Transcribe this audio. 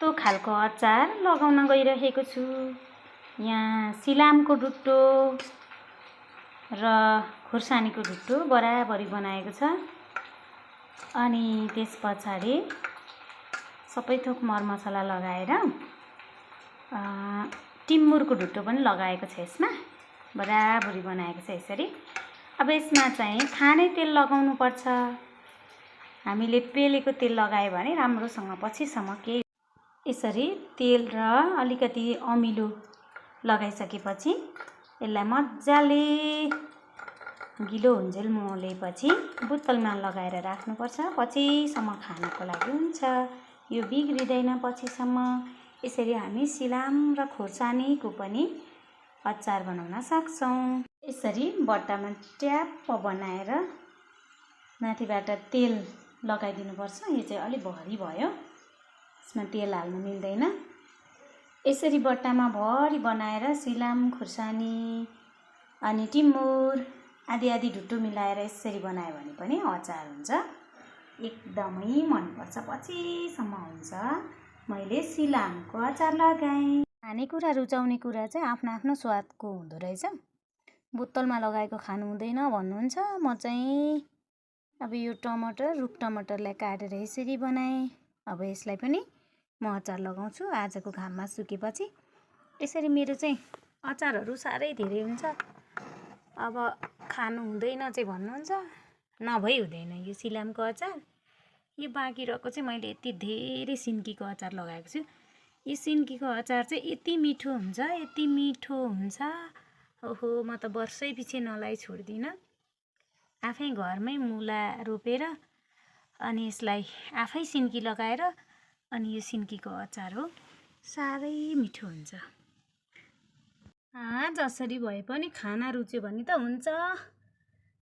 कस्तो खालको अचार लगाउन गइरहेको छु। यहाँ सिलामको डुट्टो र खुर्सानीको डुट्टो बराबरी बनाएको छ। अनि त्यस पछाडि सबै थोक मरमसला लगाएर टिमुरको डुट्टो पनि लगाएको छ। यसमा बराबरी बनाएको छ यसरी। अब यसमा चाहिँ खाने तेल लगाउनु पर्छ। हामीले पेलेको तेल लगायो भने राम्रोसँग पछिसम्म केही यसरी तेल र अलिकति अमिलो लगाइसकेपछि यसलाई मजाले गिलो हुन्जेल मोलेपछि बोतलमा लगाएर राख्नुपर्छ। पछिसम्म खानको लागि हुन्छ। यो बिग्रिँदैन पछिसम्म। यसरी हामी सिलाम र खुर्सानीको पनि अचार बनाउन सक्छौँ। यसरी बट्टामा ट्याप्प बनाएर माथिबाट तेल लगाइदिनुपर्छ। यो चाहिँ अलि भरी भयो, यसमा तेल हाल्नु मिल्दैन। यसरी बट्टामा भरी बनाएर सिलाम, खुर्सानी अनि टिमुर आदि आदि डुट्टो मिलाएर यसरी बनायो भने पनि अचार हुन्छ। एकदमै मनपर्छ, पछिसम्म हुन्छ। मैले सिलामको अचार लगाएँ। खानेकुरा रुचाउने कुरा चाहिँ आफ्नो आफ्नो स्वादको हुँदो रहेछ। बोतलमा लगाएको खानु हुँदैन भन्नुहुन्छ। म चाहिँ अब यो टमाटर, रुख टमाटरलाई काटेर यसरी बनाएँ। अब यसलाई पनि म अचार लगाउँछु आजको घाममा सुकेपछि। यसरी मेरो चाहिँ अचारहरू साह्रै धेरै हुन्छ। अब खानु हुँदैन चाहिँ भन्नुहुन्छ, नभई हुँदैन। यो सिलामको अचार, यो बाँकी रहेको चाहिँ मैले यति धेरै सिन्कीको अचार लगाएको छु। यो सिन्कीको अचार चाहिँ यति मिठो हुन्छ, यति मिठो हुन्छ। ओहो, म त वर्षै पछि नलाई छोड्दिनँ। आफै घरमै मुला रोपेर अनि यसलाई आफै सिन्की लगाएर अनि यो सिन्कीको अचार हो, साह्रै मिठो हुन्छ। जसरी भए पनि खाना रुच्यो भने त हुन्छ।